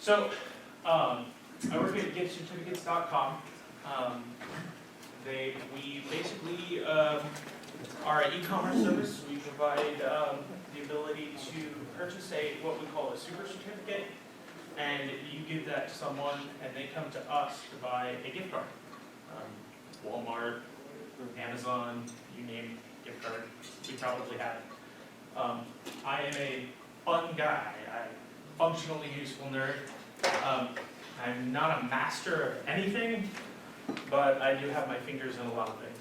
So, I work at giftcertificates.com. We basically are an e-commerce service. We provide the ability to purchase what we call a super certificate, and you give that to someone, and they come to us to buy a gift card. Walmart, Amazon, you name gift card, we probably have it. I am a fun guy. I'm a functionally useful nerd. I'm not a master of anything, but I do have my fingers in a lot of things.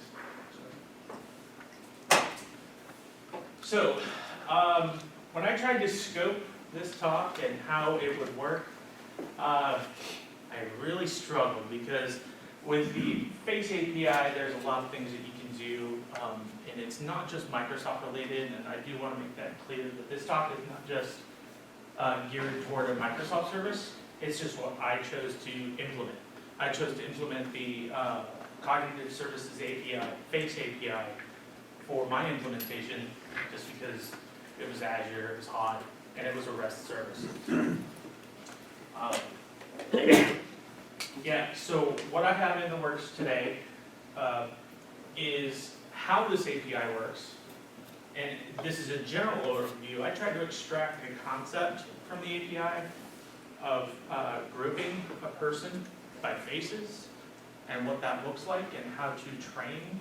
So, when I tried to scope this talk and how it would work, I really struggled because with the Face API, there's a lot of things that you can do, and it's not just Microsoft related, and I do want to make that clear that this talk is not just geared toward a Microsoft service. It's just what I chose to implement. I chose to implement the Cognitive Services API, Face API, for my implementation, just because it was Azure, it was hot, and it was a REST service. Yeah, so what I have in the works today is how this API works. And this is a general overview. I tried to extract the concept from the API of grouping a person by faces and what that looks like and how to train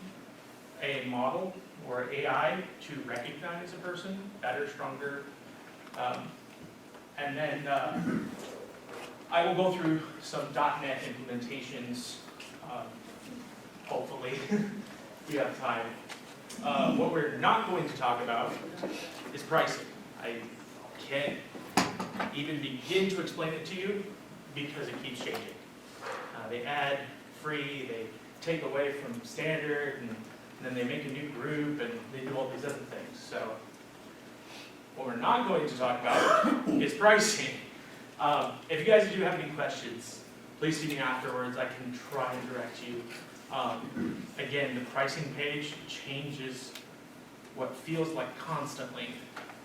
a model or AI to recognize a person better, stronger. And then I will go through some .NET implementations, hopefully, if we have time. What we're not going to talk about is pricing. I can't even begin to explain it to you because it keeps changing. They add free, they take away from standard, and then they make a new group, and they do all these other things. So what we're not going to talk about is pricing. If you guys do have any questions, please see me afterwards. I can try and direct you. Again, the pricing page changes what feels like constantly,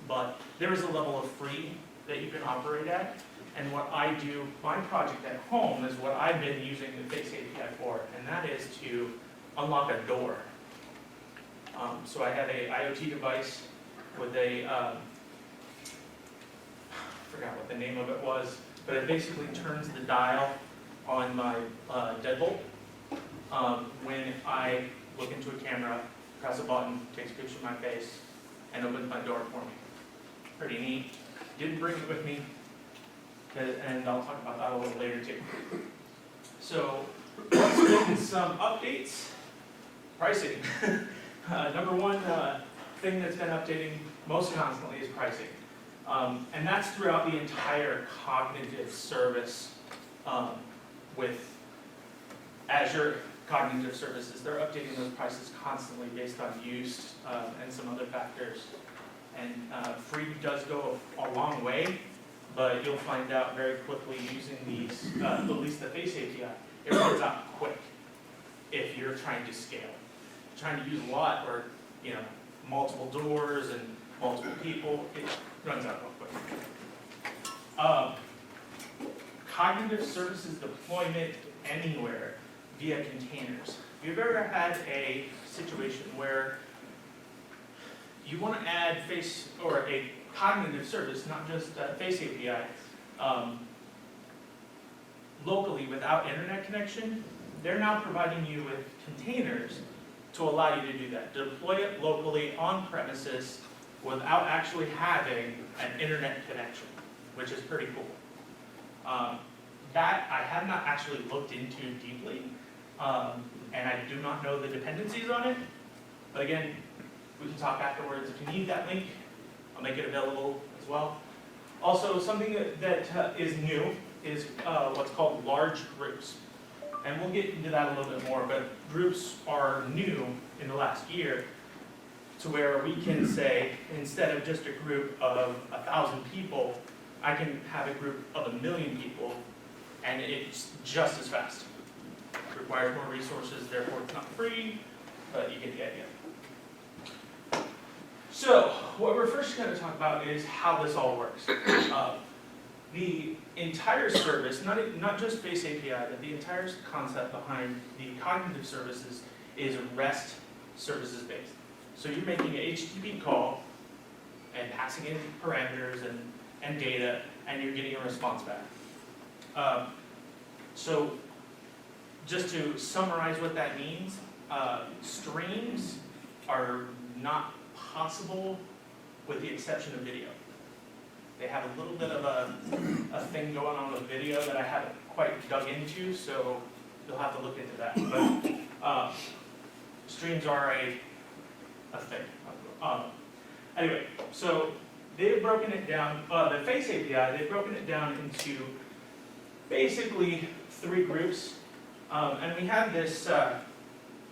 but there is a level of free that you can operate at. And what I do, my project at home, is what I've been using the Face API for, and that is to unlock a door. So I have a IoT device with a, I forgot what the name of it was, but it basically turns the dial on my deadbolt. When I look into a camera, press a button, takes a picture of my face, and opens my door for me. Pretty neat. Didn't bring it with me, and I'll talk about that a little later too. So let's look at some updates. Pricing. Number one thing that's been updating most constantly is pricing. And that's throughout the entire cognitive service with Azure Cognitive Services. They're updating those prices constantly based on use and some other factors. And free does go a long way, but you'll find out very quickly using these, at least the Face API, it runs out quick if you're trying to scale. Trying to use a lot or multiple doors and multiple people, it runs out real quick. Cognitive services deployment anywhere via containers. If you've ever had a situation where you want to add Face or a cognitive service, not just Face API, locally without internet connection, they're now providing you with containers to allow you to do that. Deploy it locally on premises without actually having an internet connection, which is pretty cool. That I have not actually looked into deeply, and I do not know the dependencies on it. But again, we can talk afterwards. If you need that link, I'll make it available as well. Also, something that is new is what's called large groups. And we'll get into that a little bit more, but groups are new in the last year to where we can say, instead of just a group of 1,000 people, I can have a group of 1,000,000 people, and it's just as fast. It requires more resources, therefore it's not free, but you get the idea. So, what we're first going to talk about is how this all works. The entire service, not just Face API, but the entire concept behind the cognitive services is REST services based. So you're making an HTTP call and passing in parameters and data, and you're getting a response back. So just to summarize what that means, streams are not possible with the exception of video. They have a little bit of a thing going on with video that I haven't quite dug into, so you'll have to look into that. But streams are a thing. Anyway, so they've broken it down, the Face API, they've broken it down into basically 3 groups. And we have this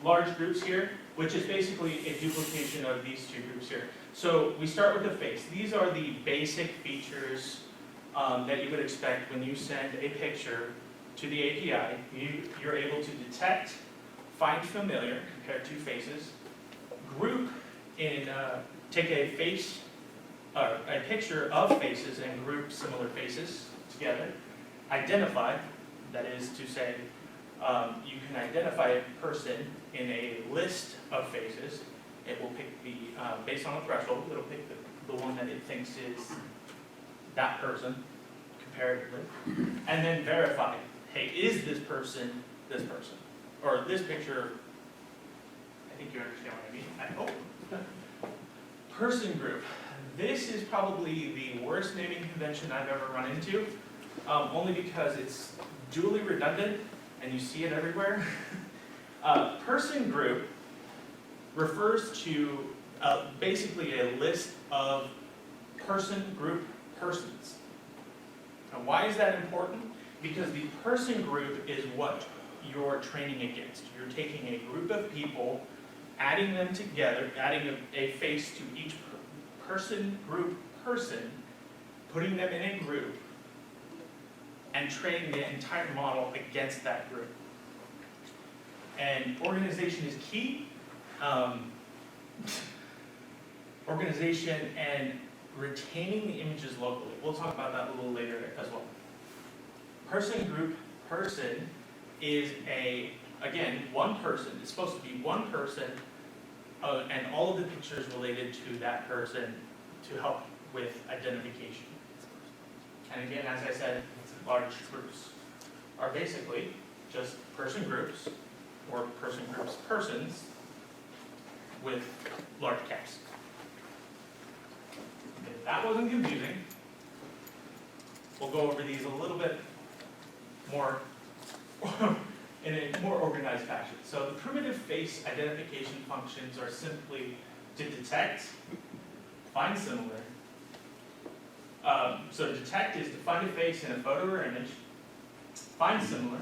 large groups here, which is basically a duplication of these 2 groups here. So we start with the face. These are the basic features that you would expect when you send a picture to the API. You're able to detect, find familiar, compare 2 faces, group in, take a face, a picture of faces and group similar faces together, identify, that is to say, you can identify a person in a list of faces. It will pick the, based on a threshold, it'll pick the one that it thinks is that person, comparatively. And then verify, hey, is this person this person? Or this picture, I think you understand what I mean, I hope. Person group. This is probably the worst naming convention I've ever run into, only because it's duly redundant and you see it everywhere. Person group refers to basically a list of person group persons. And why is that important? Because the person group is what you're training against. You're taking a group of people, adding them together, adding a face to each person group person, putting them in a group, and training the entire model against that group. And organization is key. Organization and retaining the images locally. We'll talk about that a little later as well. Person group person is again, one person. It's supposed to be one person, and all of the pictures related to that person to help with identification. And again, as I said, large groups are basically just person groups or person groups persons with large caps. If that wasn't confusing, we'll go over these a little bit more in a more organized fashion. So the primitive face identification functions are simply to detect, find similar. So detect is to find a face in a photo or image, find similar,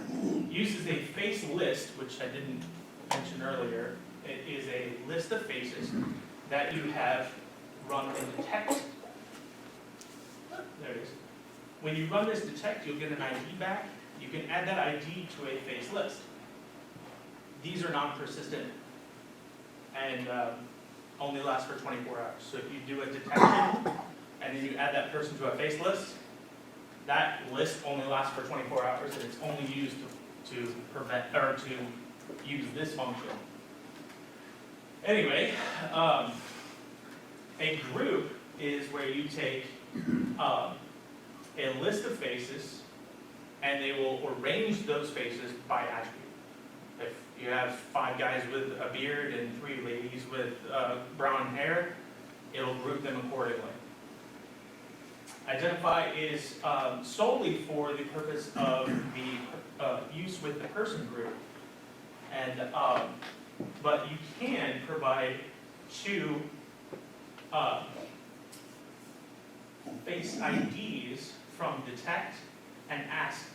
uses a face list, which I didn't mention earlier. It is a list of faces that you have run in detect. There it is. When you run this detect, you'll get an ID back. You can add that ID to a face list. These are non-persistent and only last for 24 hours. So if you do a detection and then you add that person to a face list, that list only lasts for 24 hours and it's only used to prevent or to use this function. Anyway, a group is where you take a list of faces and they will arrange those faces by attribute. If you have 5 guys with a beard and 3 ladies with brown hair, it'll group them accordingly. Identify is solely for the purpose of the use with the person group. And but you can provide 2 face IDs from detect and ask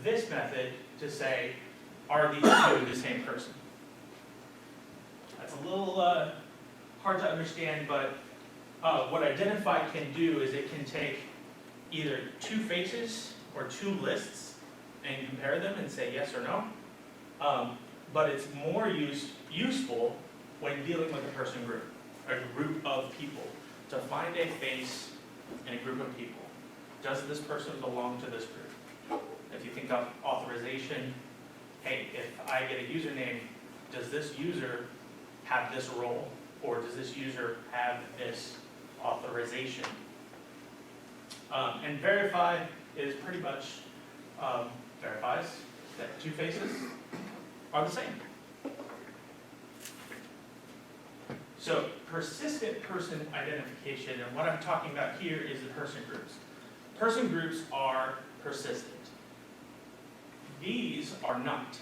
this method to say, are these 2 the same person? That's a little hard to understand, but what identify can do is it can take either 2 faces or 2 lists and compare them and say yes or no. But it's more useful when dealing with a person group, a group of people, to find a face in a group of people. does this person belong to this group? If you think of authorization, hey, if I get a username, does this user have this role? Or does this user have this authorization? And verify is pretty much verifies that two faces are the same. So persistent person identification, and what I'm talking about here is the person groups. Person groups are persistent. These are not.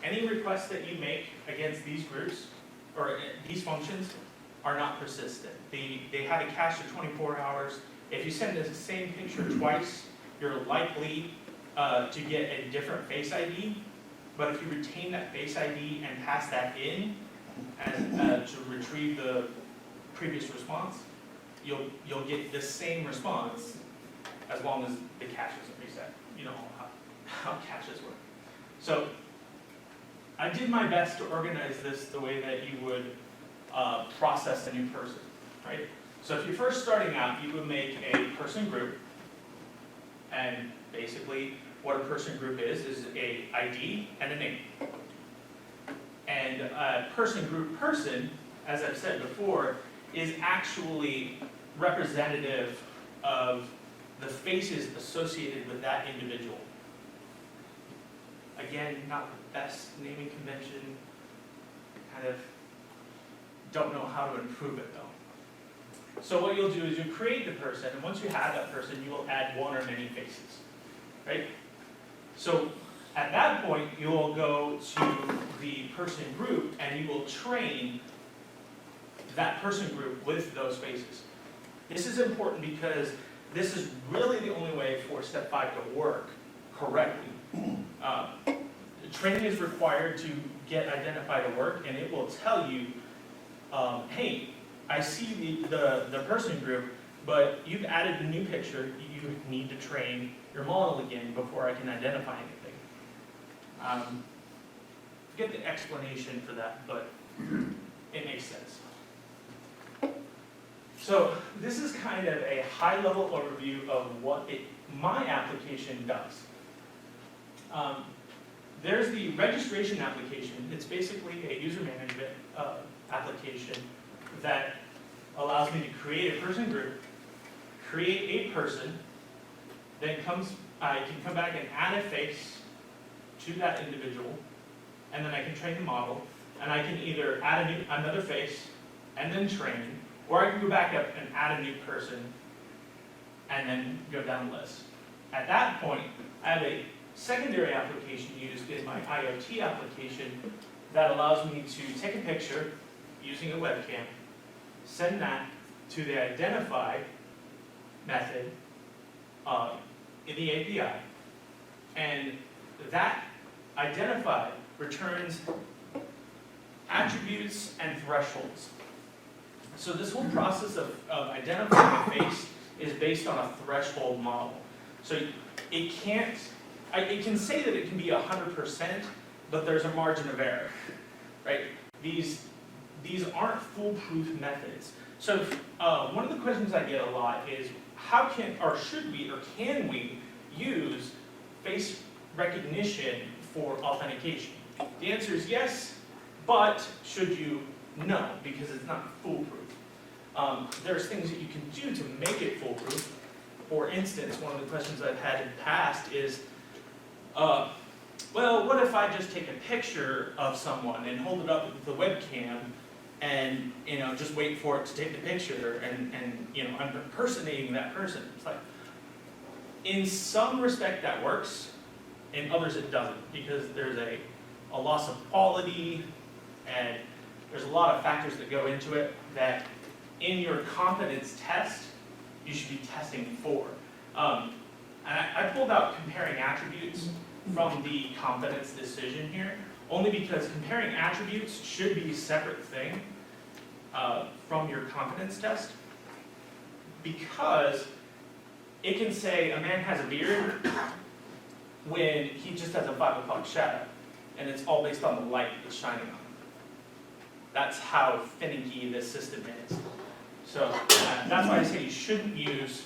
Any requests that you make against these groups, or these functions, are not persistent. They have a cache of 24 hours. If you send the same picture twice, you're likely to get a different face ID, but if you retain that face ID and pass that in as, to retrieve the previous response, you'll get the same response as long as the cache isn't reset. You know how caches work. So I did my best to organize this the way that you would process a new person, right? So if you're first starting out, you would make a person group, and basically what a person group is a ID and a name. And a person group person, as I've said before, is actually representative of the faces associated with that individual. Again, not the best naming convention, kind of don't know how to improve it though. So what you'll do is you create the person, and once you have that person, you will add one or many faces, right? So at that point, you will go to the person group and you will train that person group with those faces. This is important because this is really the only way for step 5 to work correctly. Training is required to get identify to work, and it will tell you, hey, I see the person group, but you've added a new picture. You need to train your model again before I can identify anything. Forget the explanation for that, but it makes sense. So this is kind of a high-level overview of what my application does. There's the registration application. It's basically a user management application that allows me to create a person group, create a person, then I can come back and add a face to that individual, and then I can train the model, and I can either add another face and then train, or I can go back up and add a new person and then go down the list. At that point, I have a secondary application used in my IoT application that allows me to take a picture using a webcam, send that to the identify method in the API, and that identify returns attributes and thresholds. So this whole process of identifying a face is based on a threshold model. So it can say that it can be 100%, but there's a margin of error, right? These aren't foolproof methods. So one of the questions I get a lot is, how can, or should we, or can we use face recognition for authentication? The answer is yes, but should you? No, because it's not foolproof. There's things that you can do to make it foolproof. For instance, one of the questions I've had in the past is, well, what if I just take a picture of someone and hold it up with the webcam and, just wait for it to take the picture and I'm impersonating that person? It's like, in some respect that works, in others it doesn't, because there's a loss of quality, and there's a lot of factors that go into it that in your confidence test, you should be testing for. And I pulled out comparing attributes from the confidence decision here, only because comparing attributes should be a separate thing from your confidence test, because it can say a man has a beard when he just has a 5 o'clock shadow, and it's all based on the light that's shining on him. That's how finicky this system is. So that's why I say you shouldn't use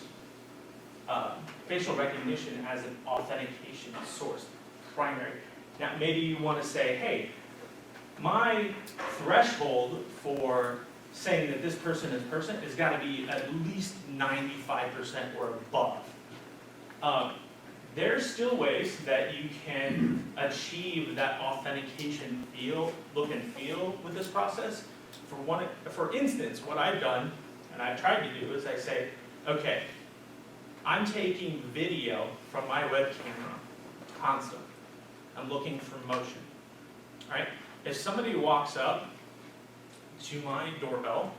facial recognition as an authentication source, primary. Now, maybe you want to say, hey, my threshold for saying that this person is has got to be at least 95% or above. There's still ways that you can achieve that authentication look and feel with this process. For instance, what I've done, and I've tried to do, is I say, okay, I'm taking video from my web camera constantly. I'm looking for motion, right? If somebody walks up to my doorbell,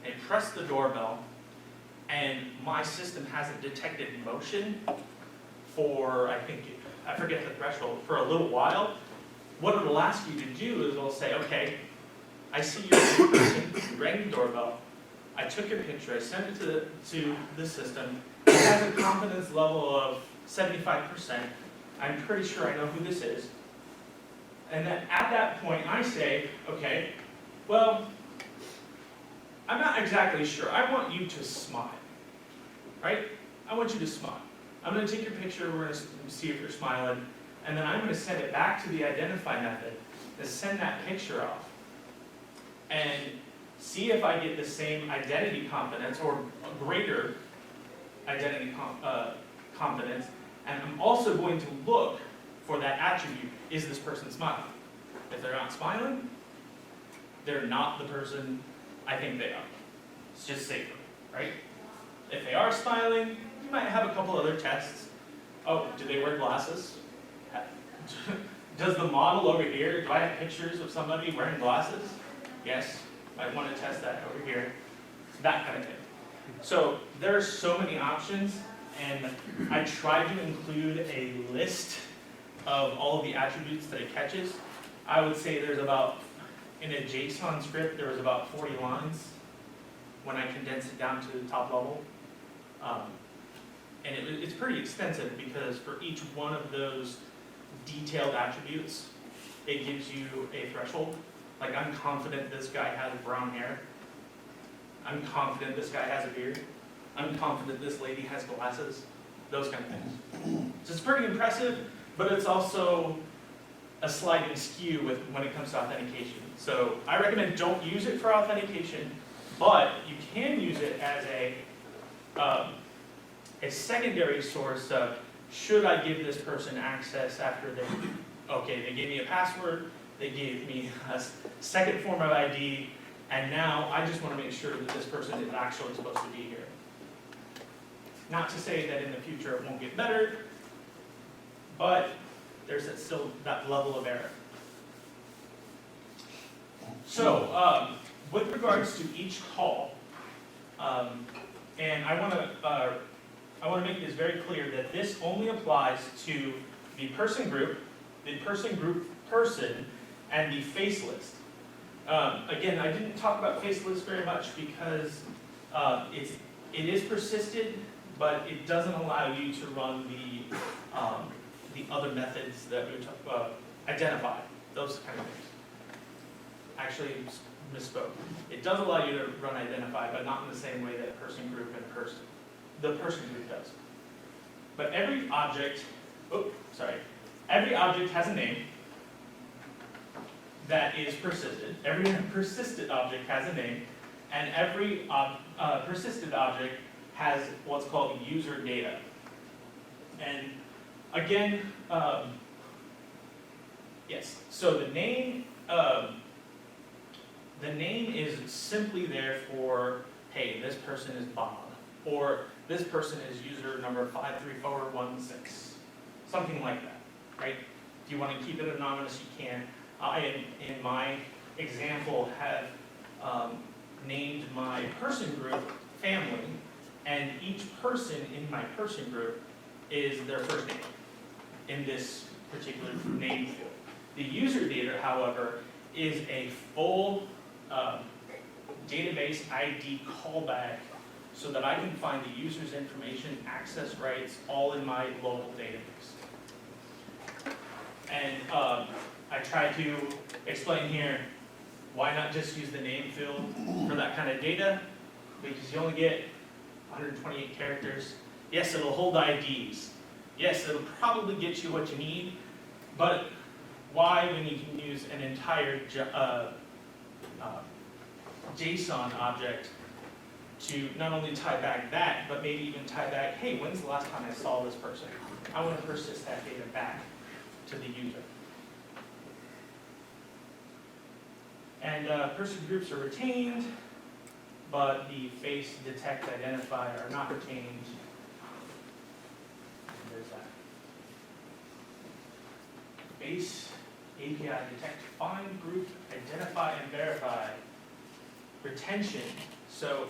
and press the doorbell, and my system hasn't detected motion for, I forget the threshold, for a little while, what it'll ask you to do is it'll say, okay, I see you're a person, you rang the doorbell, I took your picture, I sent it to the system, it has a confidence level of 75%, I'm pretty sure I know who this is, and then at that point I say, okay, well, I'm not exactly sure, I want you to smile, right? I want you to smile. I'm going to take your picture, we're going to see if you're smiling, and then I'm going to send it back to the identify method to send that picture off. And see if I get the same identity confidence or a greater identity confidence. And I'm also going to look for that attribute. Is this person smiling? If they're not smiling, they're not the person I think they are. It's just safer, right? If they are smiling, you might have a couple other tests. Oh, do they wear glasses? Does the model over here, do I have pictures of somebody wearing glasses? Yes, might want to test that over here. That kind of thing. So there are so many options, and I tried to include a list of all of the attributes that it catches. I would say there's about, in a JSON script, there was about 40 lines when I condensed it down to the top level. And it's pretty extensive because for each one of those detailed attributes, it gives you a threshold. Like, I'm confident this guy has brown hair. I'm confident this guy has a beard. I'm confident this lady has glasses. Those kind of things. So it's pretty impressive, but it's also a sliding skew when it comes to authentication. So I recommend don't use it for authentication, but you can use it as a secondary source of, should I give this person access after they gave me a password, they gave me a second form of ID, and now I just want to make sure that this person is actually supposed to be here. Not to say that in the future it won't get better, but there's still that level of error. So, with regards to each call, and I want to make this very clear that this only applies to the person group person, and the face list. Again, I didn't talk about face list very much because it is persisted, but it doesn't allow you to run the other methods that we talked about, identify, those kind of things. Actually, misspoke. It does allow you to run identify, but not in the same way that person group and the person group does. But every object has a name that is persisted. Every persisted object has a name, and every persisted object has what's called user data. And again, yes, so the name is simply there for, hey, this person is Bob, or this person is user number 53416, something like that, right? If you want to keep it anonymous, you can. I, in my example, have named my person group family, and each person in my person group is their first name in this particular name field. The user data, however, is a full database ID callback so that I can find the user's information, access rights, all in my local database. And I try to explain here, why not just use the name field for that kind of data? Because you only get 128 characters. Yes, it'll hold IDs. Yes, it'll probably get you what you need, but why when you can use an entire JSON object to not only tie back that, but maybe even tie back, hey, when's the last time I saw this person? I want to persist that data back to the user. And person groups are retained, but the face, detect, identify are not retained. And there's that. Face, API, detect, find, group, identify, and verify. Retention. So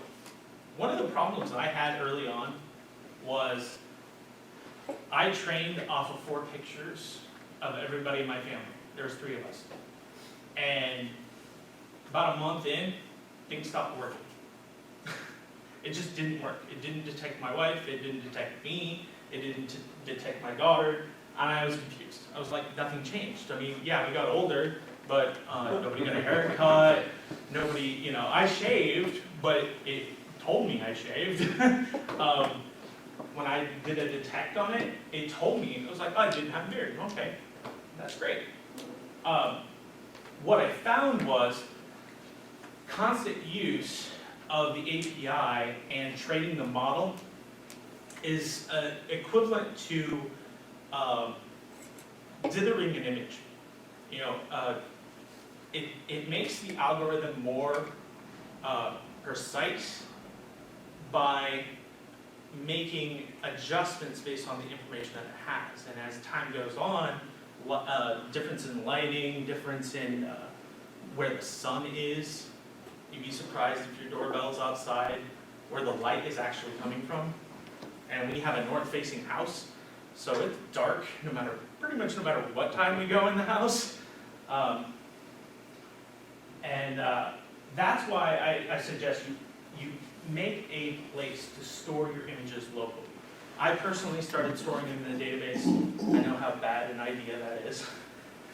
one of the problems I had early on was I trained off of 4 pictures of everybody in my family. There was 3 of us. And about a month in, things stopped working. It just didn't work. It didn't detect my wife, it didn't detect me, it didn't detect my daughter, and I was confused. I was like, nothing changed. I mean, yeah, we got older, but nobody got a haircut, nobody, I shaved, but it told me I shaved. When I did a detect on it, it told me, it was like, oh, I didn't have a beard. Okay, that's great. What I found was constant use of the API and training the model is equivalent to dithering an image. It makes the algorithm more precise by making adjustments based on the information that it has. And as time goes on, difference in lighting, difference in where the sun is. You'd be surprised if your doorbell's outside where the light is actually coming from. And we have a north-facing house, so it's dark pretty much no matter what time we go in the house. That's why I suggest you make a place to store your images locally. I personally started storing them in the database. I know how bad an idea that is,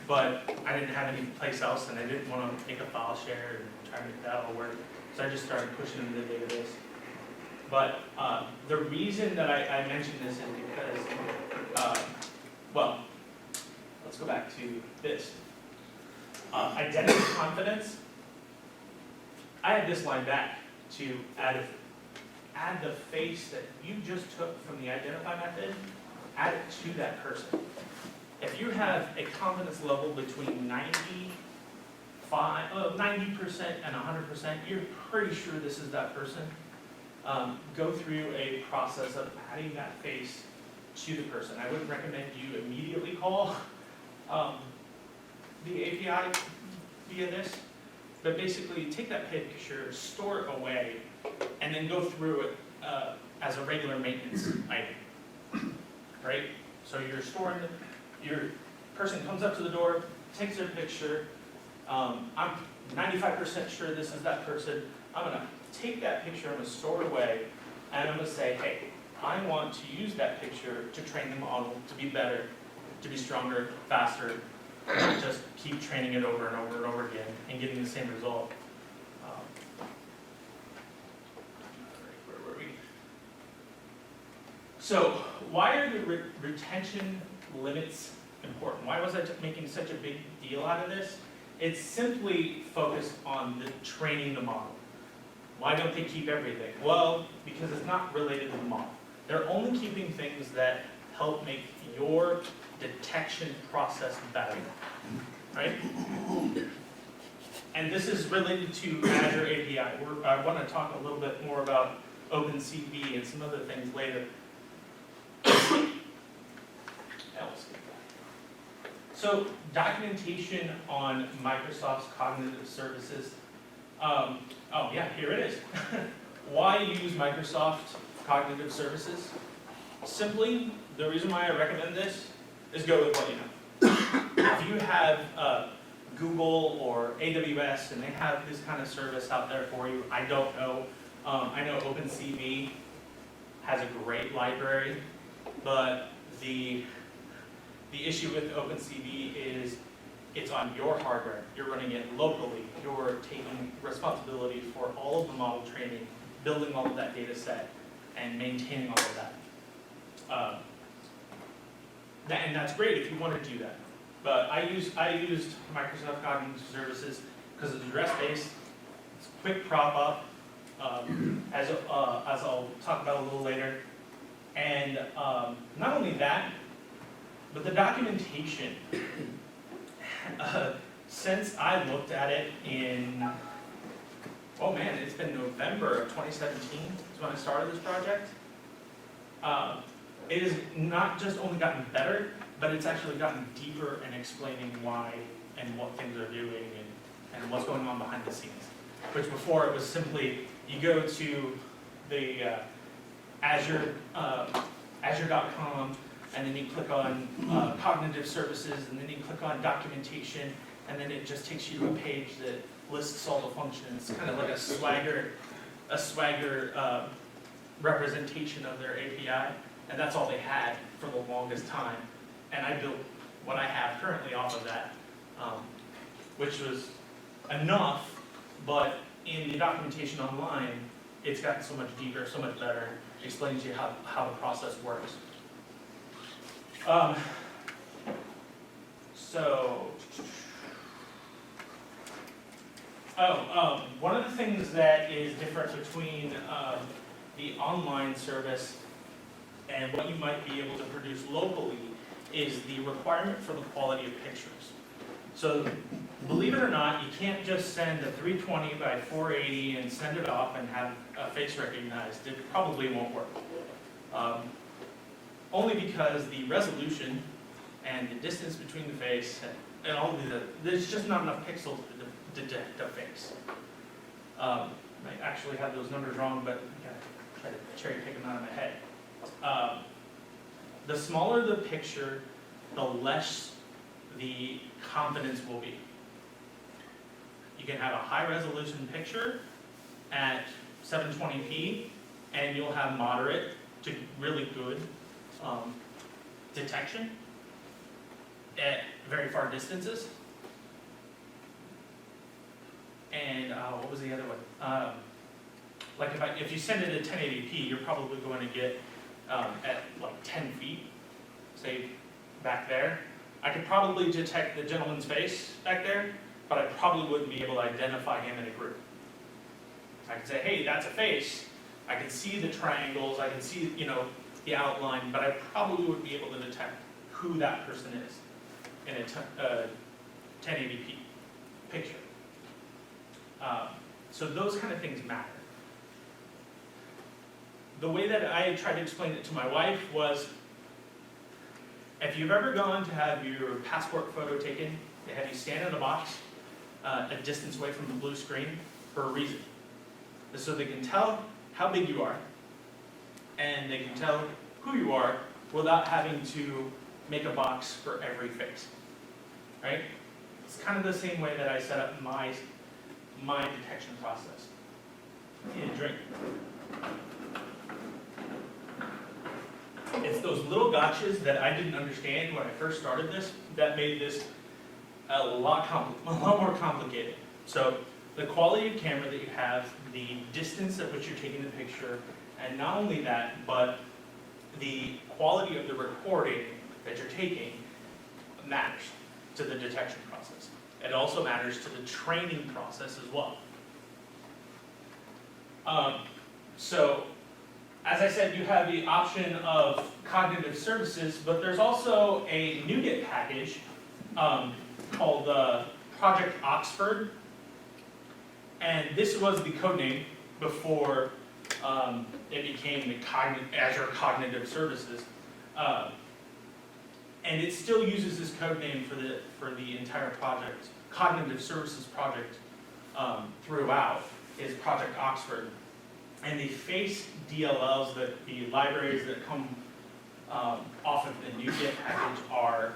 but I didn't have any place else, and I didn't want to make a file share and try to make that all work. So I just started pushing them in the database. But the reason that I mention this is because, well, let's go back to this. Identity confidence. I had this line back to add the face that you just took from the identify method, add it to that person. If you have a confidence level between 90% and 100%, you're pretty sure this is that person. Go through a process of adding that face to the person. I wouldn't recommend you immediately call the API via this, but basically take that picture, store it away, and then go through it as a regular maintenance item, right? So you're storing, your person comes up to the door, takes their picture, I'm 95% sure this is that person. I'm gonna take that picture, I'm gonna store it away, and I'm gonna say, hey, I want to use that picture to train the model to be better, to be stronger, faster, not just keep training it over and over and over again and getting the same result. Where were we? So why are the retention limits important? Why was I making such a big deal out of this? It's simply focused on the training the model. Why don't they keep everything? Well, because it's not related to the model. They're only keeping things that help make your detection process better, right? And this is related to Azure API. I want to talk a little bit more about OpenCV and some other things later. So documentation on Microsoft's cognitive services. Oh yeah, here it is. Why use Microsoft cognitive services? Simply, the reason why I recommend this is go with what you know. If you have Google or AWS and they have this kind of service out there for you, I don't know. I know OpenCV has a great library, but the issue with OpenCV is it's on your hardware. You're running it locally. You're taking responsibility for all of the model training, building all of that data set, and maintaining all of that. And that's great if you want to do that. But I used Microsoft Cognitive Services because it's address-based, it's a quick prop up, as I'll talk about a little later. And not only that, but the documentation. Since I looked at it in, oh man, it's been November of 2017 is when I started this project. It has not just only gotten better, but it's actually gotten deeper in explaining why and what things are doing and what's going on behind the scenes. Which before it was simply, you go to the Azure, Azure.com, and then you click on cognitive services, and then you click on documentation, and then it just takes you to a page that lists all the functions, kind of like a Swagger representation of their API, and that's all they had for the longest time. And I built what I have currently off of that, which was enough, but in the documentation online, it's gotten so much deeper, so much better, explains to you how the process works. One of the things that is different between the online service and what you might be able to produce locally is the requirement for the quality of pictures. So believe it or not, you can't just send a 320 by 480 and send it off and have a face recognized. It probably won't work. Only because the resolution and the distance between the face and all of there's just not enough pixels to detect a face. I actually have those numbers wrong, but I gotta try to cherry pick them out of my head. The smaller the picture, the less the confidence will be. You can have a high resolution picture at 720p, and you'll have moderate to really good detection at very far distances. And what was the other one? Like if you send it at 1080p, you're probably going to get at like 10 feet, say back there. I could probably detect the gentleman's face back there, but I probably wouldn't be able to identify him in a group. I could say, hey, that's a face. I can see the triangles, I can see, the outline, but I probably wouldn't be able to detect who that person is in a 1080p picture. So those kind of things matter. The way that I tried to explain it to my wife was, if you've ever gone to have your passport photo taken, they have you stand in a box a distance away from the blue screen for a reason. So they can tell how big you are, and they can tell who you are without having to make a box for every face, right? It's kind of the same way that I set up my detection process. Need a drink. It's those little gotchas that I didn't understand when I first started this that made this a lot more complicated. So the quality of camera that you have, the distance at which you're taking the picture, and not only that, but the quality of the recording that you're taking matters to the detection process. It also matters to the training process as well. So, as I said, you have the option of cognitive services, but there's also a NuGet package called Project Oxford. And this was the code name before it became the Azure Cognitive Services. And it still uses this code name for the entire project. Cognitive Services project throughout is Project Oxford. And the face DLLs, the libraries that come off of the NuGet package are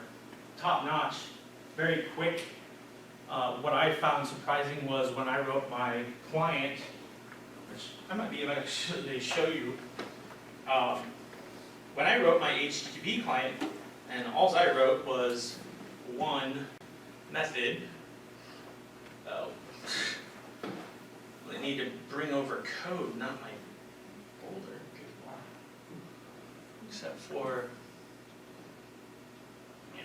top-notch, very quick. What I found surprising was when I wrote my client, which I might be able to show you, when I wrote my HTTP client, and all I wrote was one method. Oh, I need to bring over code, not my folder. except for, yeah.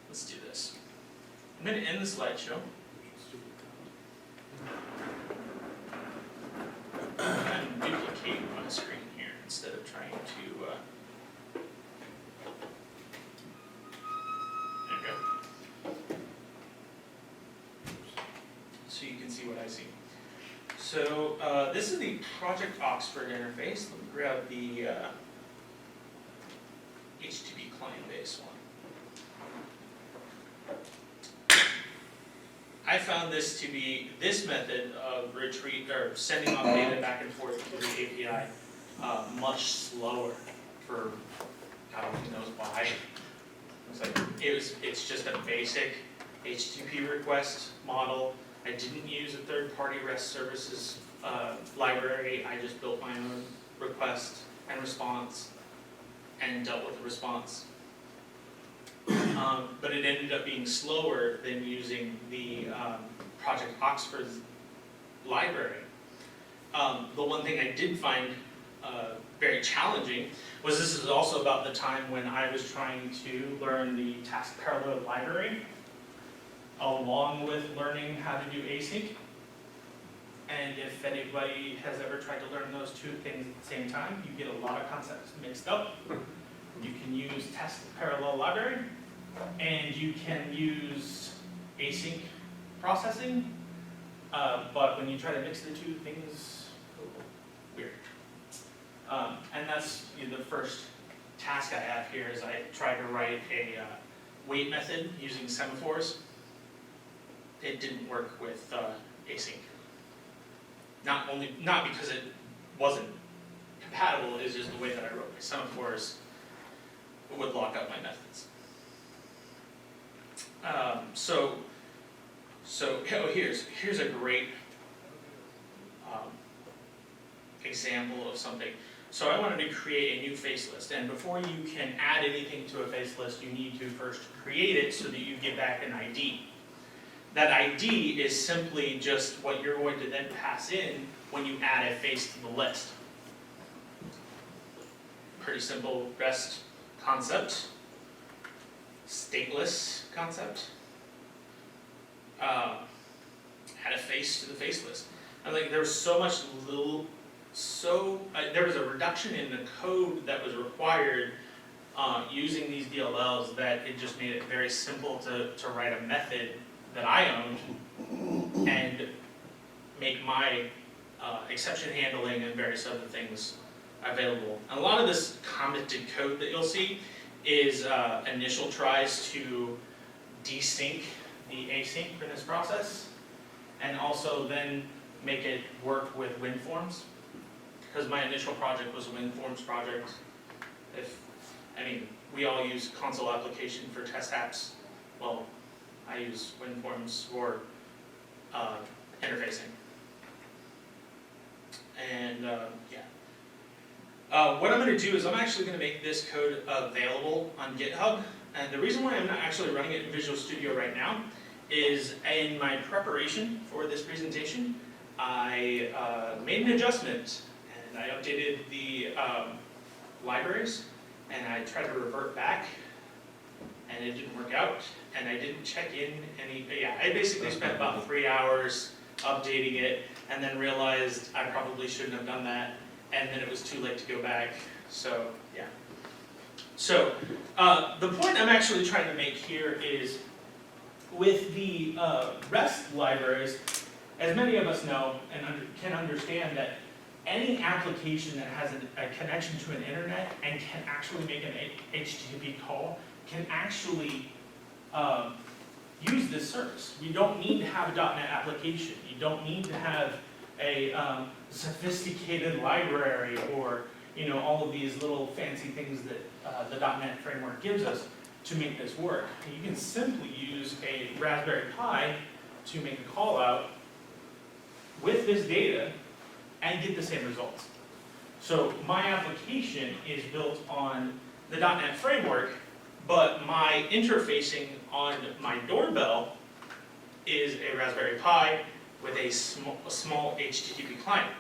Let's do this. I'm going to end the slideshow. And duplicate my screen here instead of trying to, there we go. So you can see what I see. So this is the Project Oxford interface. Let me grab the HTTP client-based one. I found this to be, this method of retrieve or sending off data back and forth through the API much slower for God only knows why. It's just a basic HTTP request model. I didn't use a third-party REST services library. I just built my own request and response and dealt with the response. But it ended up being slower than using the Project Oxford's library. The one thing I did find very challenging was this is also about the time when I was trying to learn the task parallel library, along with learning how to do async. And if anybody has ever tried to learn those two things at the same time, you get a lot of concepts mixed up. You can use task parallel library, and you can use async processing, but when you try to mix the two things, weird. And that's the first task I have here is I try to write a wait method using semaphores. It didn't work with async. Not because it wasn't compatible, it's just the way that I wrote my semaphores would lock up my methods. Here's a great example of something. So I wanted to create a new face list, and before you can add anything to a face list, you need to first create it so that you get back an ID. That ID is simply just what you're going to then pass in when you add a face to the list. Pretty simple REST concept, stateless concept. Add a face to the face list. And there was so much there was a reduction in the code that was required using these DLLs that it just made it very simple to write a method that I owned and make my exception handling and various other things available. And a lot of this commented code that you'll see is initial tries to desync the asynchronous process and also then make it work with WinForms. Because my initial project was a WinForms project. We all use console application for test apps. Well, I use WinForms for interfacing. And what I'm going to do is I'm actually going to make this code available on GitHub. And the reason why I'm not actually running it in Visual Studio right now is in my preparation for this presentation, I made an adjustment and I updated the libraries and I tried to revert back and it didn't work out and I didn't check in I basically spent about 3 hours updating it and then realized I probably shouldn't have done that and then it was too late to go back, so yeah. So the point I'm actually trying to make here is with the REST libraries, as many of us know and can understand that any application that has a connection to an internet and can actually make an HTTP call can actually use this service. You don't need to have a .NET application. You don't need to have a sophisticated library or all of these little fancy things that the .NET framework gives us to make this work. You can simply use a Raspberry Pi to make a call out with this data and get the same results. So my application is built on the .NET framework, but my interfacing on my doorbell is a Raspberry Pi with a small HTTP client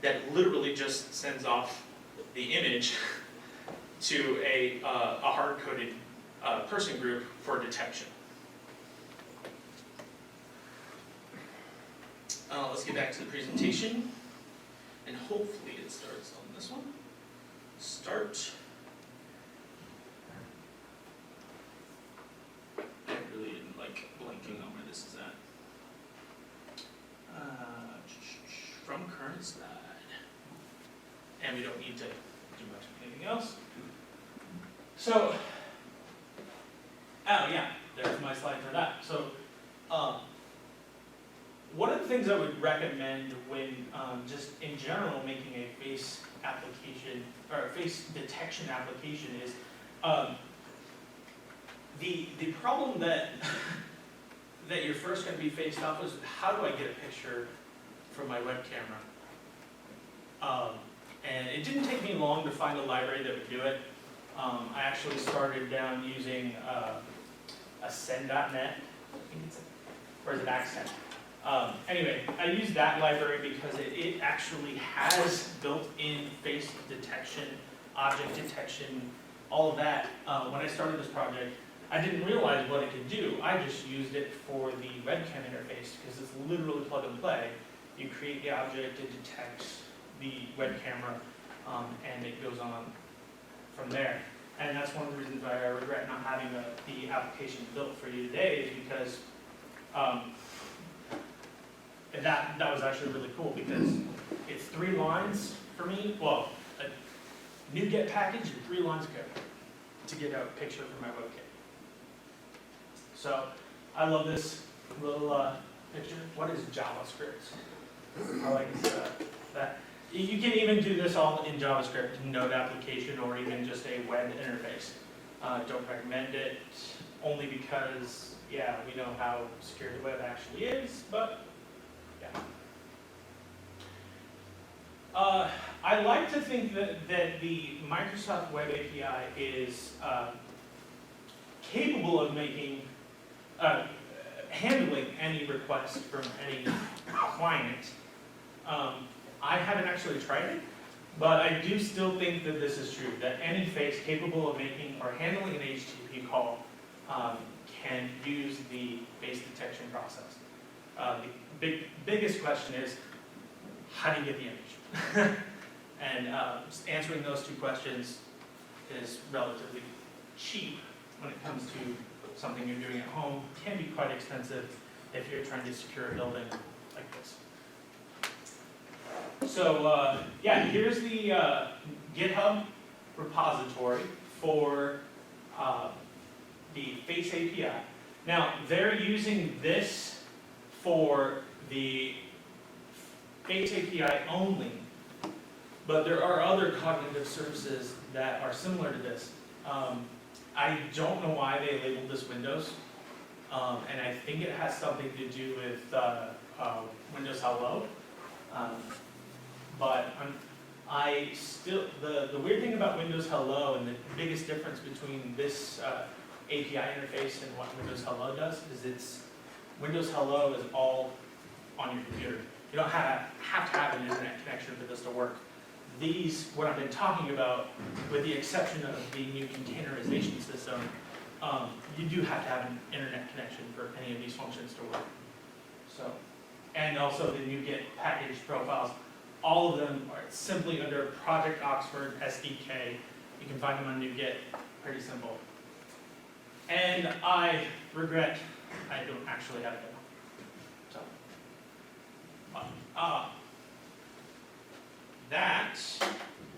that literally just sends off the image to a hard-coded person group for detection. Let's get back to the presentation, and hopefully it starts on this one. Start. I really didn't like blinking on where this is at. From current slide. And we don't need to do much of anything else. So, oh yeah, there's my slide for that. So, one of the things I would recommend when just in general making a face application or a face detection application is the problem that that you're first going to be faced off is how do I get a picture from my web camera? And it didn't take me long to find a library that would do it. I actually started down using Ascend.net, I think it's, or is it Accent? Anyway, I use that library because it actually has built-in face detection, object detection, all of that. When I started this project, I didn't realize what it could do. I just used it for the webcam interface because it's literally plug and play. You create the object, it detects the web camera, and it goes on from there. And that's one of the reasons why I regret not having the application built for you today, is because that was actually really cool, because it's 3 lines for me. Well, a NuGet package and 3 lines of code to get a picture from my webcam. So I love this little picture. What is JavaScript? I like that. You can even do this all in JavaScript, Node application, or even just a web interface. Don't recommend it, only because, yeah, we know how secure the web actually is, but yeah. I like to think that the Microsoft Web API is capable of making, handling any request from any client. I haven't actually tried it, but I do still think that this is true, that any face capable of making or handling an HTTP call can use the face detection process. The biggest question is, how do you get the image? And answering those 2 questions is relatively cheap when it comes to something you're doing at home. It can be quite expensive if you're trying to secure a building like this. So yeah, here's the GitHub repository for the Face API. Now, they're using this for the Face API only, but there are other cognitive services that are similar to this. I don't know why they labeled this Windows, and I think it has something to do with Windows Hello. But I still, the weird thing about Windows Hello, and the biggest difference between this API interface and what Windows Hello does, is Windows Hello is all on your computer. You don't have to have an internet connection for this to work. These, what I've been talking about, with the exception of the new containerization system, you do have to have an internet connection for any of these functions to work. So, and also the NuGet package profiles. All of them are simply under Project Oxford SDK. You can find them on NuGet, pretty simple. And I regret I don't actually have them. So, that. Is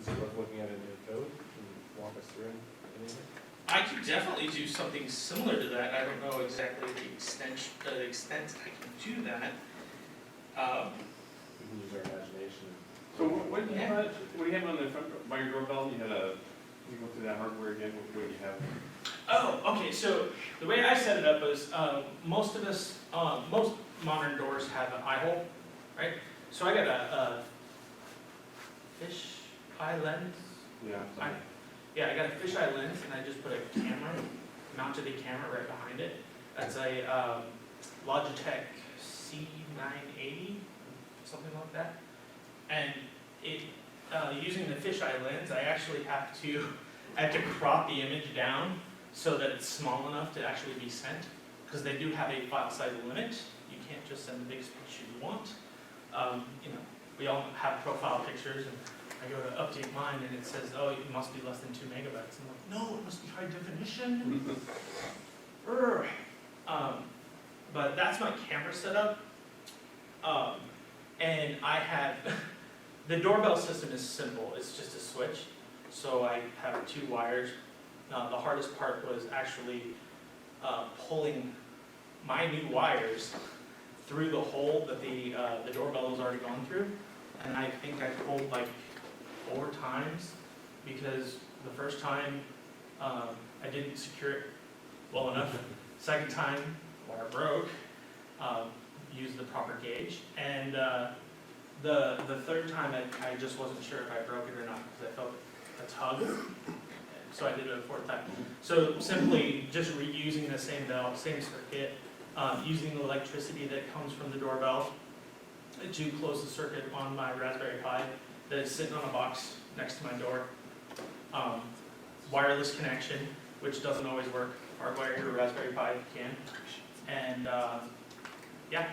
it worth looking at it in your code? Can you walk us through anything? I could definitely do something similar to that. I don't know exactly the extent I can do that. We can use our imagination. So what do you have on the front, by your doorbell? You go through that hardware again, what do you have? Oh, okay, so the way I set it up is, most modern doors have an eye hole, right? So I got a fish eye lens. Yeah. Yeah, I got a fisheye lens, and I just put a camera, mounted a camera right behind it. That's a Logitech C980, something like that. And it, using the fisheye lens, I actually have to I have to crop the image down so that it's small enough to actually be sent, because they do have a file size limit. You can't just send the biggest picture you want. You know, we all have profile pictures, and I go to update mine, and it says, oh, it must be less than 2 megabytes. I'm like, no, it must be high definition. Urgh. But that's my camera setup. And I have, the doorbell system is simple. It's just a switch. So I have 2 wires. The hardest part was actually pulling my new wires through the hole that the doorbell has already gone through. And I think I pulled like 4 times, because the first time I didn't secure it well enough. Second time, wire broke, used the proper gauge. And the third time I just wasn't sure if I broke it or not, because I felt a tug. So I did it a 4th time. So simply just reusing the same bell, same circuit, using the electricity that comes from the doorbell to close the circuit on my Raspberry Pi that is sitting on a box next to my door. Wireless connection, which doesn't always work. Hardwire your Raspberry Pi if you can. And yeah,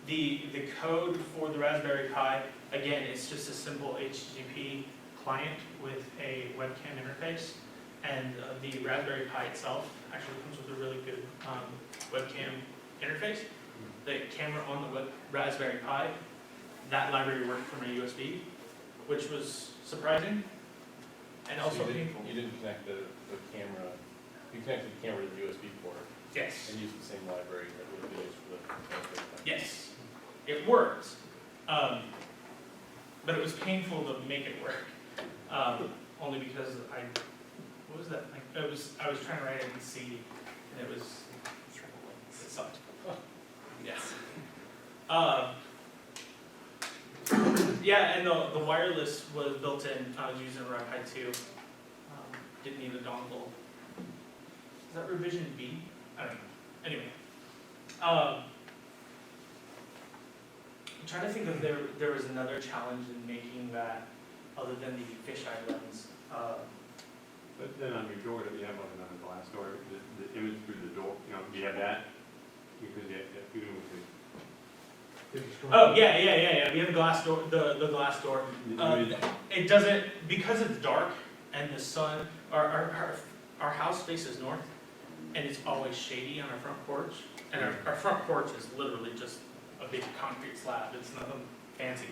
the code for the Raspberry Pi, again, it's just a simple HTTP client with a webcam interface. And the Raspberry Pi itself actually comes with a really good webcam interface. The camera on the Raspberry Pi, that library worked from a USB, which was surprising and also painful. You didn't connect the camera, you connected the camera to the USB port Yes. and used the same library that would have been used for the. Yes, it worked, but it was painful to make it work. Only because what was that? I was trying to write it in C, and it sucked. Yes. Yeah, and the wireless was built in. I was using Wi-Fi 2. Didn't need a dongle. Is that revision B? I don't know. Anyway. I'm trying to think if there was another challenge in making that other than the fisheye lens. But then on your door that you have on the glass door, the image through the door, you know, do you have that? Because you have, even with Oh, yeah. We have a glass door, the glass door. It doesn't, because it's dark and the sun, our house faces north, and it's always shady on our front porch. And our front porch is literally just a big concrete slab. It's nothing fancy.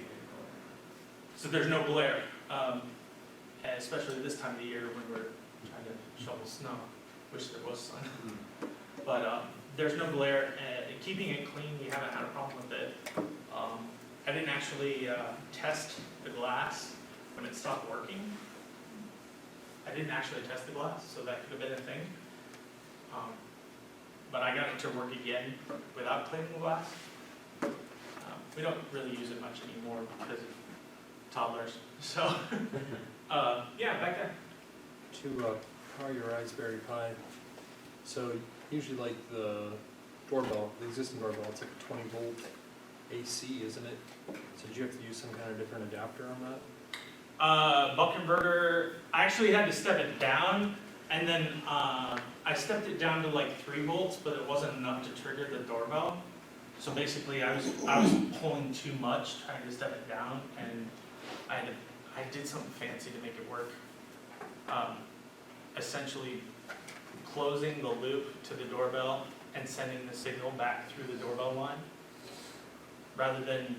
So there's no glare, especially this time of the year when we're trying to shovel snow. Wish there was sun. But there's no glare. Keeping it clean, we haven't had a problem with it. I didn't actually test the glass when it stopped working. I didn't actually test the glass, so that could have been a thing. But I got it to work again without cleaning the glass. We don't really use it much anymore because of toddlers. So, yeah, back there. To power your Raspberry Pi, so usually like the doorbell, the existing doorbell, it's like a 20 volt AC, isn't it? So did you have to use some kind of different adapter on that? Buck converter, I actually had to step it down, and then I stepped it down to like 3 volts, but it wasn't enough to trigger the doorbell. So basically I was pulling too much trying to step it down, and I did something fancy to make it work. Essentially closing the loop to the doorbell and sending the signal back through the doorbell line, rather than,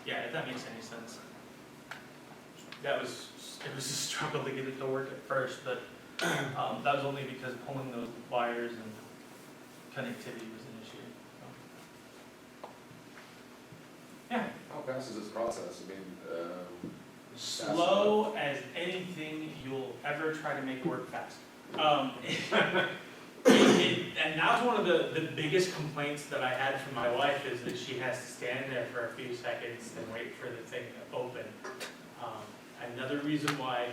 yeah, if that makes any sense. It was a struggle to get it to work at first, but that was only because pulling those wires and connectivity was an issue. So. Yeah. How fast is this process? I mean, Slow as anything you'll ever try to make work fast. And that was one of the biggest complaints that I had from my wife, is that she has to stand there for a few seconds and wait for the thing to open. Another reason why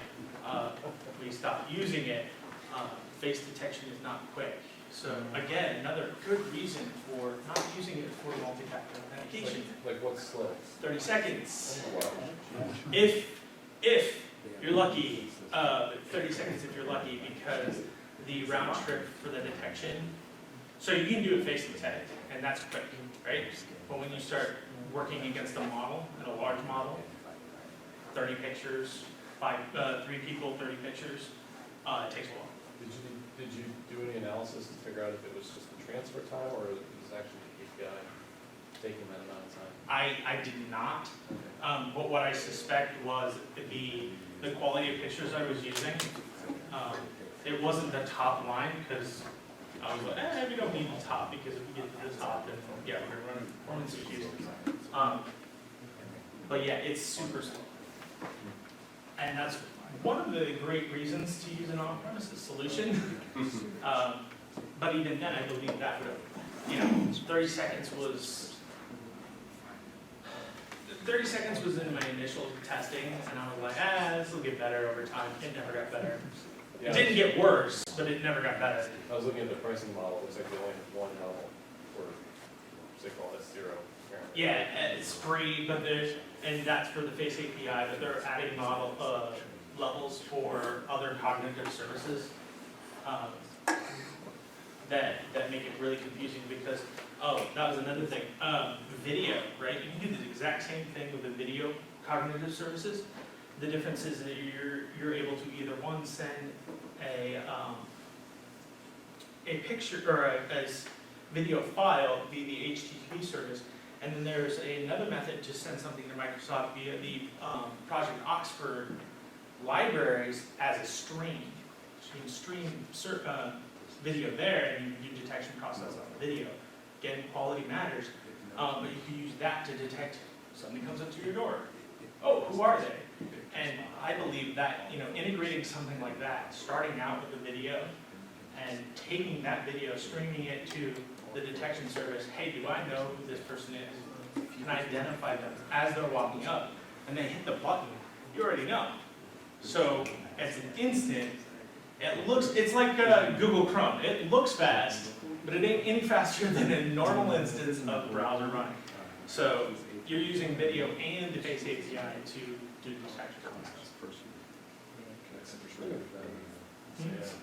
we stopped using it, face detection is not quick. So again, another good reason for not using it for multi-factor authentication. Like what's slow? 30 seconds. oh, wow. If you're lucky, 30 seconds if you're lucky, because the round trip for the detection, so you can do it face to face, and that's quick, right? But when you start working against a model, and a large model, 30 pictures, 3 people, 30 pictures, it takes a while. Did you do any analysis to figure out if it was just the transfer time, or it was actually the API taking that amount of time? I did not, but what I suspect was the quality of pictures I was using. It wasn't the top line, because I was like, we don't need the top, because if we get to the top, then yeah, we're gonna run performance issues. But yeah, it's super slow. And that's one of the great reasons to use an on-premises solution. But even then, I believe that would have, 30 seconds was in my initial testing, and I was like, this will get better over time. It never got better. It Yeah, didn't get worse, but it never got better. I was looking at the pricing model, it looks like they only have one level, or, what's they call it, S0, apparently. Yeah, it's free, but and that's for the Face API, but they're adding levels for other cognitive services that make it really confusing, because, that was another thing, video, right? You can do the exact same thing with the video cognitive services. The difference is that you're able to either send a picture or a video file via the HTTP service, and then there's another method to send something to Microsoft via the Project Oxford libraries as a stream. So you can stream video there, and you can do detection process on the video. Again, quality matters, but you can use that to detect somebody comes up to your door. Oh, who are they? And I believe that, integrating something like that, starting out with a video and taking that video, streaming it to the detection service, hey, do I know who this person is? Can I identify them as they're walking up? And they hit the button, you already know. So, as an instant, it's like Google Chrome. It looks fast, but it ain't any faster than a normal instance of the browser running. So, you're using video and the Face API to do detection.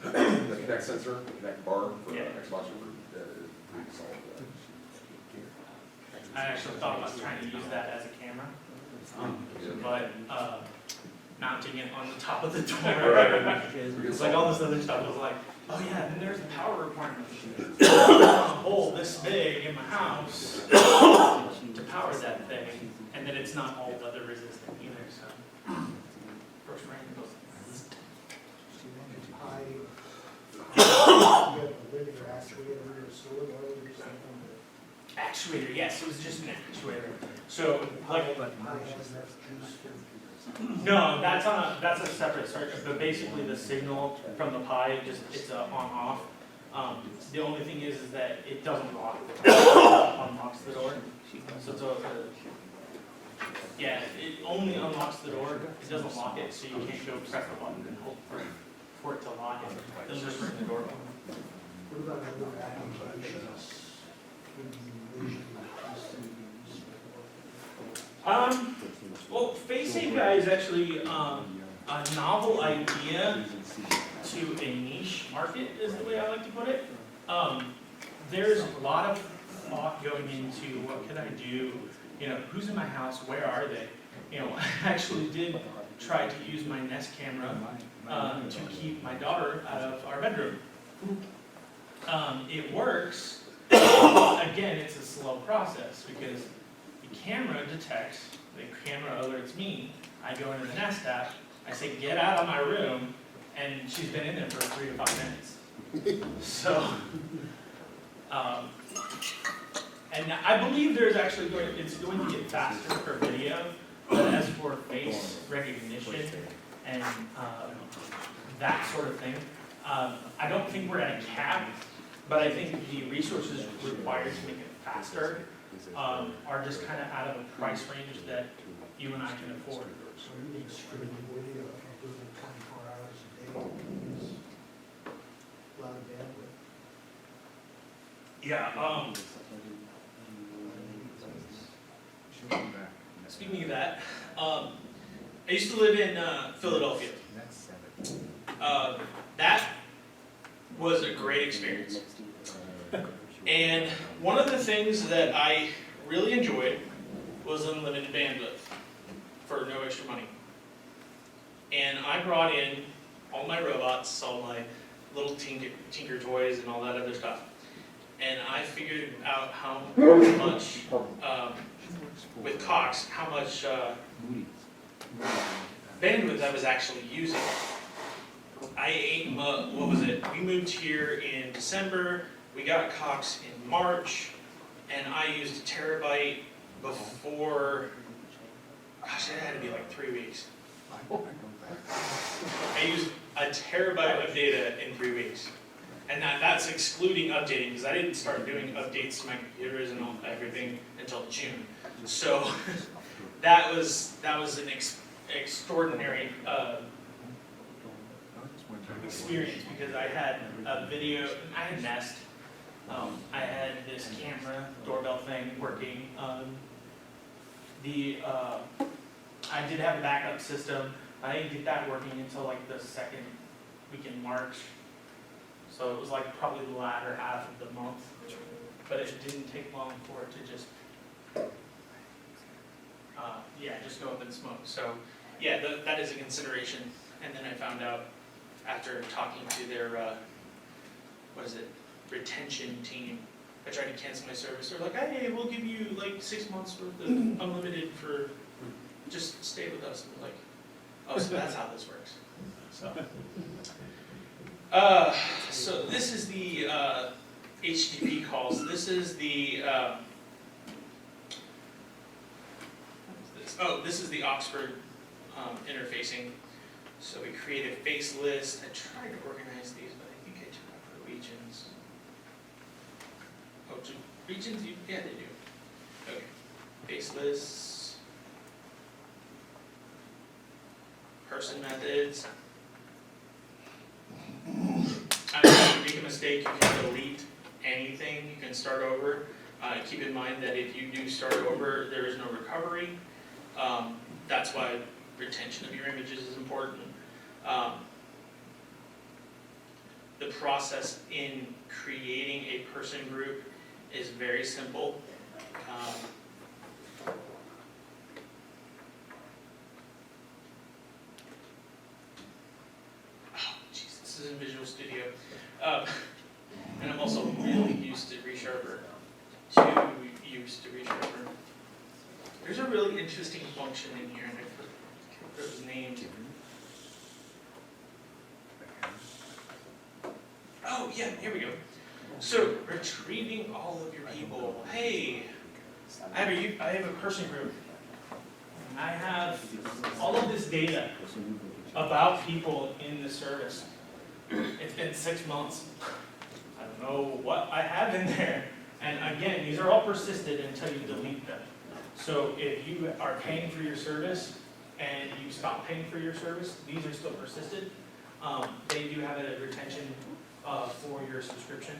The Kinect sensor, the Kinect bar for Yeah. Xbox is solid. I actually thought about trying to use that as a camera, but mounting it on the top of the door. It's like all this other stuff was like, oh yeah, then there's the power requirement. I want a hole this big in my house to power that thing, and then it's not all weather resistant either, so. First rain goes. Actuator, yes, it was just an actuator. So, like, no, that's a separate circuit, but basically the signal from the Pi, it's a on-off. The only thing is that it doesn't lock, unlocks the door. So it's it only unlocks the door, it doesn't lock it, so you can't go press the button and hold for it to lock it. It'll just ring the doorbell. What about other applications? Well, Face API is actually a novel idea to a niche market, is the way I like to put it. There's a lot of thought going into what can I do, who's in my house, where are they? I actually did try to use my Nest camera to keep my daughter out of our bedroom. It works. Again, it's a slow process because the camera detects, the camera alerts me, I go into the Nest app, I say, get out of my room, and she's been in there for 3 to 5 minutes. So, and I believe there's actually it's going to get faster for video, but as for face recognition and that sort of thing, I don't think we're at a cap, but I think the resources required to make it faster are just kind of out of a price range that you and I can afford. So you need streaming video, can't do it 24 hours a day. It's a lot of bandwidth. Yeah, speaking of that, I used to live in Philadelphia, That was a great experience. And one of the things that I really enjoyed was unlimited bandwidth for no extra money. And I brought in all my robots, all my little tinker toys and all that other stuff. And I figured out how much, with Cox, how much bandwidth I was actually using. What was it? We moved here in December, we got Cox in March, and I used a terabyte before, gosh, it had to be like 3 weeks. I used a terabyte of data in 3 weeks. And that's excluding updating, because I didn't start doing updates to my computers and everything until June. So that was an extraordinary experience, because I had a video, I had Nest, I had this camera doorbell thing working. I did have a backup system. I didn't get that working until like the second week in March. So it was like probably the latter half of the month, but it didn't take long for it to just, just go up in smoke. So yeah, that is a consideration. And then I found out after talking to their, retention team, I tried to cancel my service. They're like, hey, we'll give you like 6 months worth of unlimited for, just stay with us. And we're like, oh, so that's how this works. So this is the HTTP calls. This is the this is the Oxford interfacing. So we create a face list. I tried to organize these, but I think I took out the regions. Oh, do regions? Yeah, they do. Okay. Face lists. Person methods. If you make a mistake, you can delete anything. You can start over. Keep in mind that if you do start over, there is no recovery. That's why retention of your images is important. The process in creating a person group is very simple. This is in Visual Studio. And I'm also really used to ReSharper. Too used to ReSharper. There's a really interesting function in here, and I forget those names. Oh, yeah, here we go. So, retrieving all of your people. Hey, I have a person group. I have all of this data about people in the service. It's been 6 months. I don't know what I have in there. And again, these are all persisted until you delete them. So if you are paying for your service and you stop paying for your service, these are still persisted. They do have a retention for your subscription.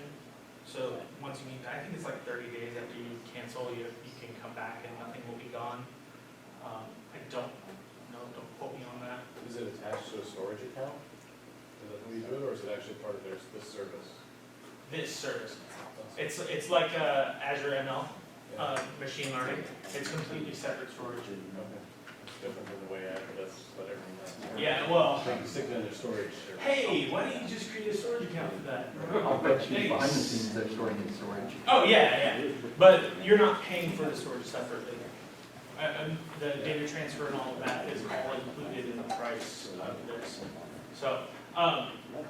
So once you meet, I think it's like 30 days after you cancel, you can come back and nothing will be gone. I don't know, don't quote me on that. Is it attached to a storage account? Is that how you do it, or is it actually part of this service? This service. It's like Azure ML, machine learning. It's completely separate storage. Okay. It's different than the way that's what everything does. Yeah, well, They can stick it in their storage. hey, why don't you just create a storage account for that? I'll bet you behind the scenes they're storing in storage. Oh, yeah. But you're not paying for the storage separately. The data transfer and all of that is all included in the price of this. So,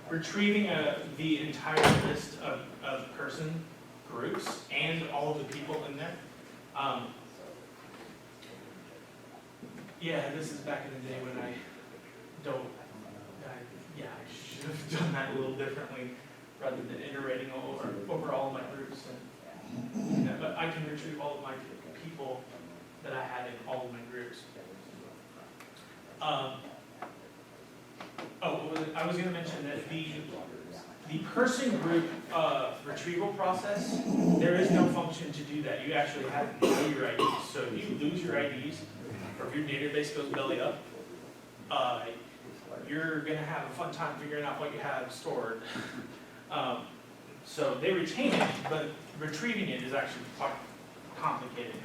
retrieving the entire list of person groups and all of the people in there. Yeah, this is back in the day when I should have done that a little differently rather than iterating over all of my groups. But I can retrieve all of my people that I had in all of my groups. I was going to mention that the person group retrieval process, there is no function to do that. You actually have to know your IDs. So if you lose your IDs, or if your database goes belly up, you're gonna have a fun time figuring out what you have stored. So they retain it, but retrieving it is actually quite complicated.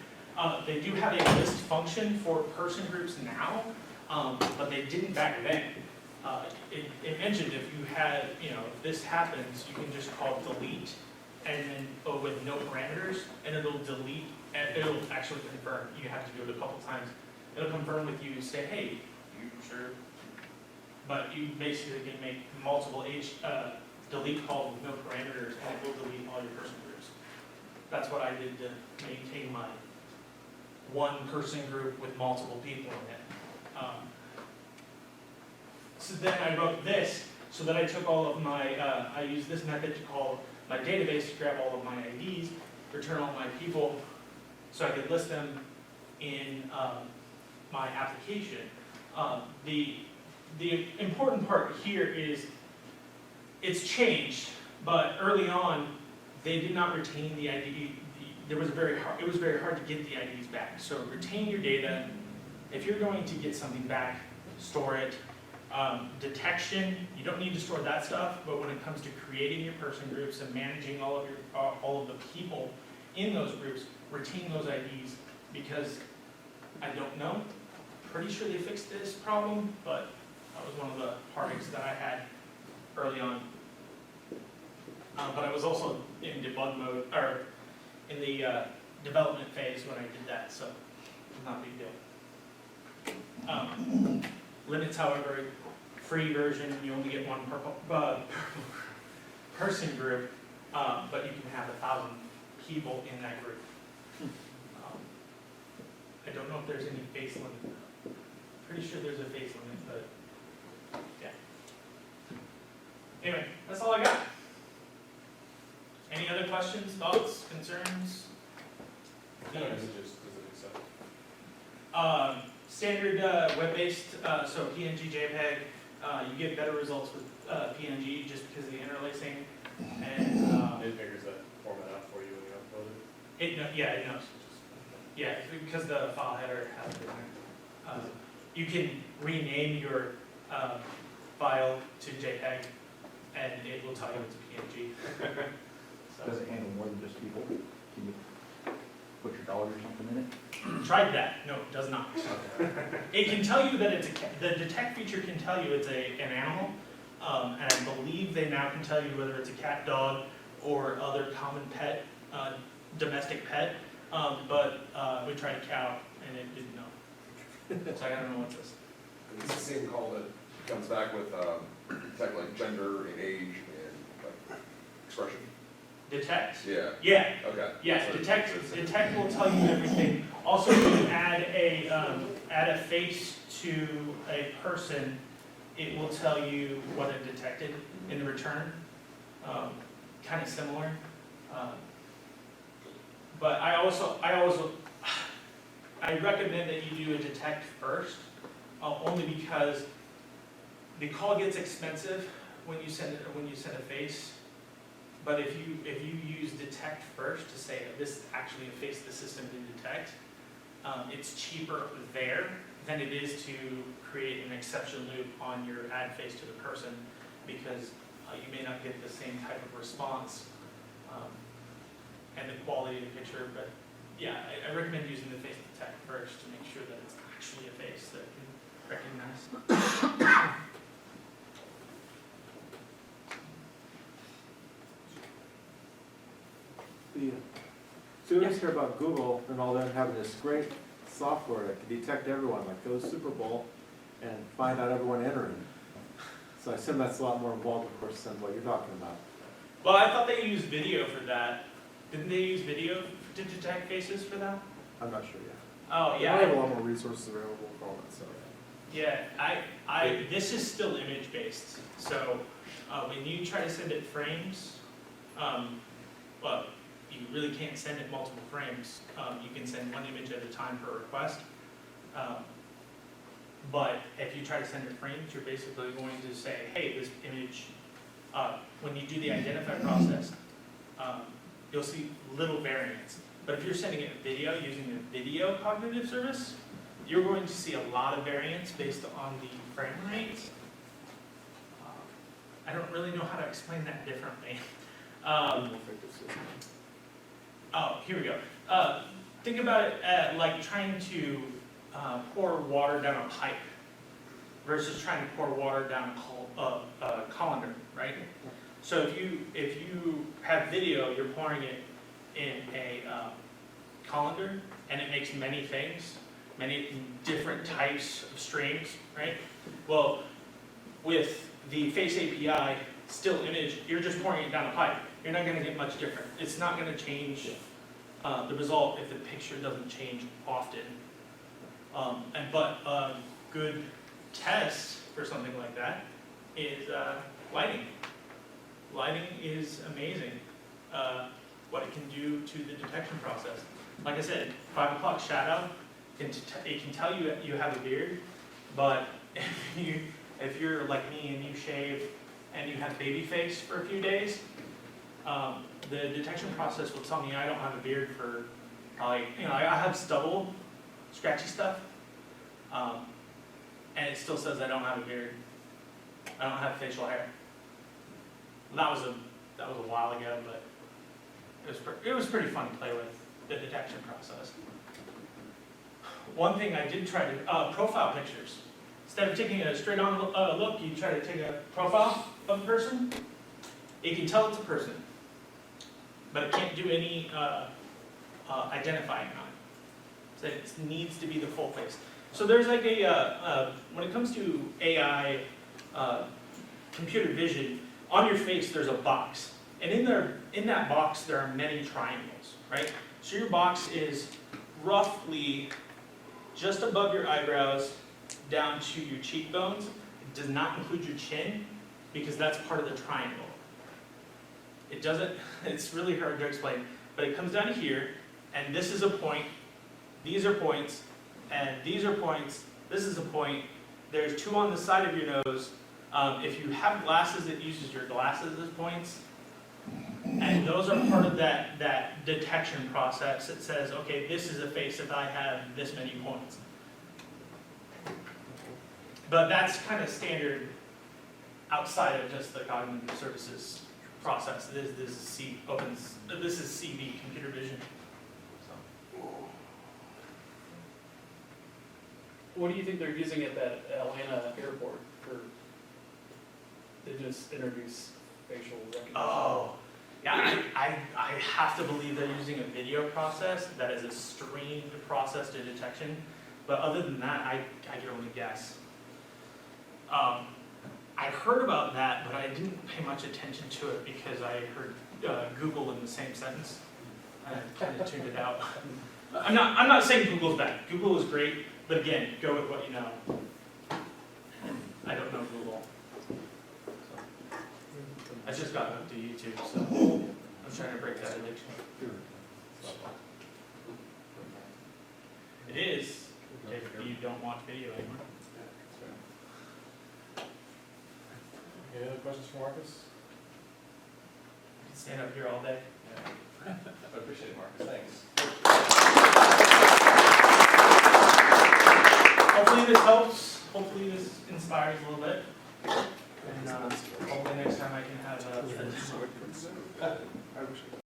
They do have a list function for person groups now, but they didn't back then. It mentioned if you had, if this happens, you can just call delete, and then with no parameters, and it'll delete, and it'll actually confirm. You have to do it a couple times. It'll confirm with you, say, hey, you sure? But you basically can make multiple delete calls with no parameters, and it will delete all your person groups. That's what I did to maintain my one person group with multiple people in it. So then I wrote this, so that I took all of my, I used this method to call my database to grab all of my IDs, return all my people, so I could list them in my application. The important part here is it's changed, but early on, they did not retain the ID. It was very hard to get the IDs back. So retain your data. If you're going to get something back, store it. Detection, you don't need to store that stuff, but when it comes to creating your person groups and managing all of the people in those groups, retain those IDs, because I don't know. Pretty sure they fixed this problem, but that was one of the heartaches that I had early on. But I was also in debug mode, or in the development phase when I did that, so not a big deal. Limits, however, free version, you only get one per person group, but you can have 1,000 people in that group. I don't know if there's any face limit. Pretty sure there's a face limit, but yeah. Anyway, that's all I got. Any other questions, thoughts, concerns? What kind of images does it accept? Standard web-based, so PNG, JPEG, you get better results with PNG just because of the interlacing, and It figures that format out for you when you upload it? it knows. Yeah, because the file header has it in there. You can rename your file to JPEG, and it will tell you it's a PNG. So, Does it handle more than just people? Can you put your dog or something in it? tried that. No, it does not. It can tell you that it's the detect feature can tell you it's an animal, and I believe they now can tell you whether it's a cat, dog, or other common pet, domestic pet. But we tried a cow, and it didn't know. So I don't know what's this. It's the same call that comes back with, detect like gender and age and like expression. Detect. Yeah, Yeah. okay. Yes. So Detect will tell you everything. Also, if you add a face to a person, it will tell you what it detected in the return. Kind of similar. But I recommend that you do a detect first, only because the call gets expensive when you send a face. But if you use detect first to say that this is actually a face the system can detect, it's cheaper there than it is to create an exception loop on your add face to the person, because you may not get the same type of response and the quality of the picture. But yeah, I recommend using the face detect first to make sure that it's actually a face that can recognize. The students hear about Google and all them having this great software that can detect everyone, like go to Super Bowl and find out everyone entering. So I assume that's a lot more involved, of course, than what you're talking about. Well, I thought they used video for that. Didn't they use video to detect faces for that? I'm not sure yet. Oh, They have a yeah. lot more resources available for all that stuff. Yeah, this is still image based. So when you try to send it frames, well, you really can't send it multiple frames. You can send one image at a time per request. But if you try to send it frames, you're basically going to say, hey, this image, when you do the identify process, you'll see little variance. But if you're sending it video using a video cognitive service, you're going to see a lot of variance based on the frame rate. I don't really know how to explain that differently. Oh, here we go. Think about it like trying to pour water down a pipe versus trying to pour water down a colander, right? So if you have video, you're pouring it in a colander, and it makes many things, many different types of streams, right? Well, with the Face API, still image, you're just pouring it down a pipe. You're not going to get much different. It's not going to change the result if the picture doesn't change often. But a good test for something like that is lighting. Lighting is amazing, what it can do to the detection process. Like I said, 5 o'clock shadow, it can tell you that you have a beard, but if you're like me and you shave and you have baby face for a few days, the detection process will tell me I don't have a beard for, like, I have stubble, scratchy stuff, and it still says I don't have a beard. I don't have facial hair. That was a while ago, but it was pretty fun to play with the detection process. One thing I did try to profile pictures. Instead of taking a straight-on look, you try to take a profile of a person. It can tell it's a person, but it can't do any identifying on it. So it needs to be the full face. So there's like when it comes to AI, computer vision, on your face there's a box. And in that box there are many triangles, right? So your box is roughly just above your eyebrows down to your cheekbones. It does not include your chin because that's part of the triangle. It doesn't, it's really hard to explain, but it comes down here, and this is a point, these are points, and these are points, this is a point, there's 2 on the side of your nose. If you have glasses, it uses your glasses as points, and those are part of that detection process. It says, okay, this is a face if I have this many points. But that's kind of standard outside of just the cognitive services process. This is CV, computer vision. So. What do you think they're using at that Atlanta airport for? They just introduce facial recognition. Oh, yeah, I have to believe they're using a video process that is a streamed process to detection. But other than that, I can only guess. I heard about that, but I didn't pay much attention to it because I heard Google in the same sentence. I kind of tuned it out. I'm not saying Google's bad. Google is great, but again, go with what you know. I don't know Google. So. I just got hooked to YouTube, so I'm trying to break that addiction. It is if you don't watch video anymore. Any other questions for Marcus? I can stand up here all day. Yeah. I appreciate it, Marcus. Thanks. Hopefully this helps. Hopefully this inspires a little bit. And hopefully next time I can have a